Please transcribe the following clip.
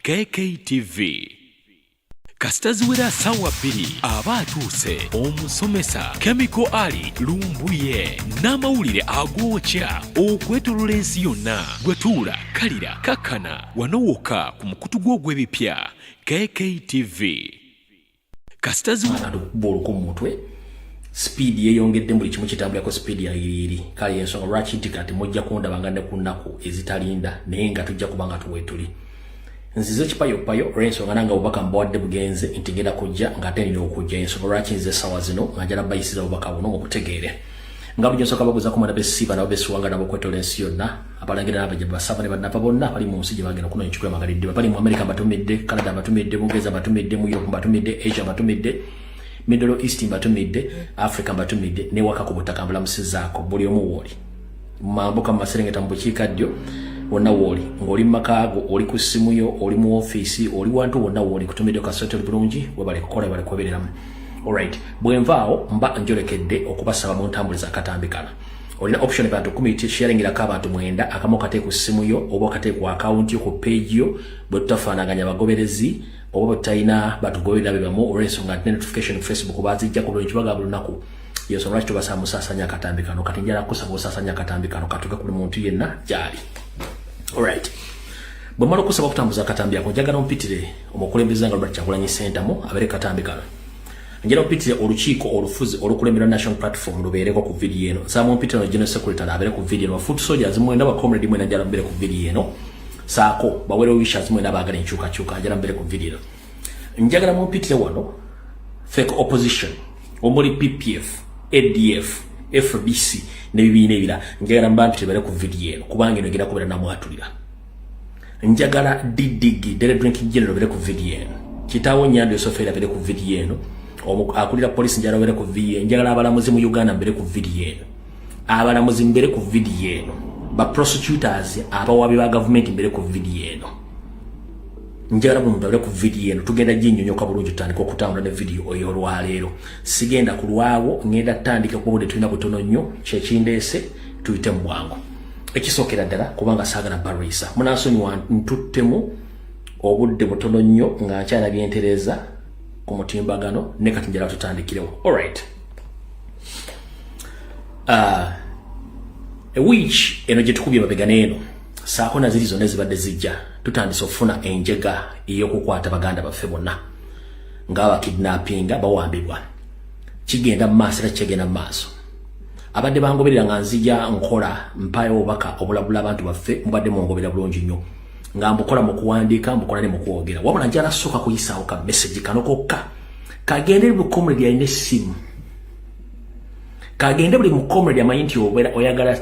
KKTV kasitaziwera ssaawa 2 aba atuuse omusomesa Chemical Ali Lumbuye n'amawulire agookya okwetoolola ensi yonna gwetuula kalira kakkana wanowoka ku mukutu gw'ogw'ebipya KKTV kasitaziwera bw'oluku mu mutwe speed yeyongedde buli kimu kitambulako speed ya iri kale ensonga lwaki nti kati mujja kundabanga ne ku nnaku ezitalinda naye nga tujja kubanga tuweetuli nzize kipayopayo olw'ensonga nanga obubaka mbawadde bugenze nti ngenda kujja ng'ate nina okujja ensonga lwaki nze essaawa zino nga njala bayisiza obubaka buno mubutegeere nga bujja nsooka babuuza kumana besiba nabo besuwanga nabo okwetoola ensi yonna abalangira n'abajja basaba ne bannava bonna bali mu nsi gye bagenda okunonya ekikula magalidde bali mu America batumidde Canada batumidde Bungereza batumidde mu Europe batumidde Asia batumidde Middle East batumidde Africa batumidde ne waka ku butaka mbulamusizaako buli omu wooli mambuka mu maserengeta mu bukiikaddyo wonna wooli ng'oli mu makaago oli ku ssimu yo oli mu ofiisi oli wantu wonna wooli kutumidde kasoote bulungi webale kukola bale kwebereramu alright bwenvaawo mba njolekedde okubasaba mu ntambuliza akatambikana olina option abantu 10 sharingirako abantu 9 akamu kate ku ssimu yo oba kate ku account yo ku page yo bwe tutafaanaganya abagoberezi oba butayina batugoberera bebamu olw'ensonga nti notification ku Facebook bazijja ku bulungi baga bulunaku yeso lwaki tubasaba musasanya akatambikano kati njala kusaba musasanya akatambikano katuke ku muntu yenna gyali alright bwemala okusaba okutambuza akatambikano njagala ompitire omukulembeze nga Robert Kyagulanyi Ssentamu abere katambikano njala ompitire olukiiko olufuzi olukulembera national platform lubeereko ku video eno nsaba ompitire general secretary abere ku video eno foot soldiers mwenda ba comrade mwenda njala mbere ku video eno saako bawere wishers mwenda baagala enkyukakyuka njala mbere ku video njagala mumpitire wano fake opposition omuli PPF ADF FBC ne bibiina ebira njagala mbampitire bale ku video eno kubanga eno egenda kubeera namwatulira njagala Didigi Dele Drinking General bale ku video eno kitaawo Nyando Sofera bale ku video eno akulira police njala bale ku video njagala abalamuzi mu Uganda bale ku video eno abalamuzi mbere ku video eno ba prosecutors abawabi ba government mbere ku video eno njagala mu mbere ku video eno tugenda jinyonyoka bulungi tutandika okutambula ne video oyo olwaleero sigenda ku lwawo ngenda tandika ku bude tulina butono nnyo kyekindeese tuyite mu bwangu ekisookera ddala kubanga saagala barisa munansonyiwa ntuttemu obudde butono nnyo nga nkyala byentereza ku mutimbagano ne kati njala tutandikirewo alright which eno gye tukubye mabega n'eno saako na ziri zonna ezibadde zijja tutandise okufuna enjega ey'okukwata baganda baffe bonna ng'abakidnappinga bawambibwa kigenda mu maaso era kyegenda mu maaso abadde bangoberera nga nzija nkola mpayo obubaka obulabula abantu baffe mubadde mwongoberera bulungi nnyo nga mbukola mu kuwandiika mbukola ne mu kwogera wabula njala sooka kuyisaawo ka message kano kokka kagende buli comrade alina essimu kagende buli mu comrade amanyi nti oyagala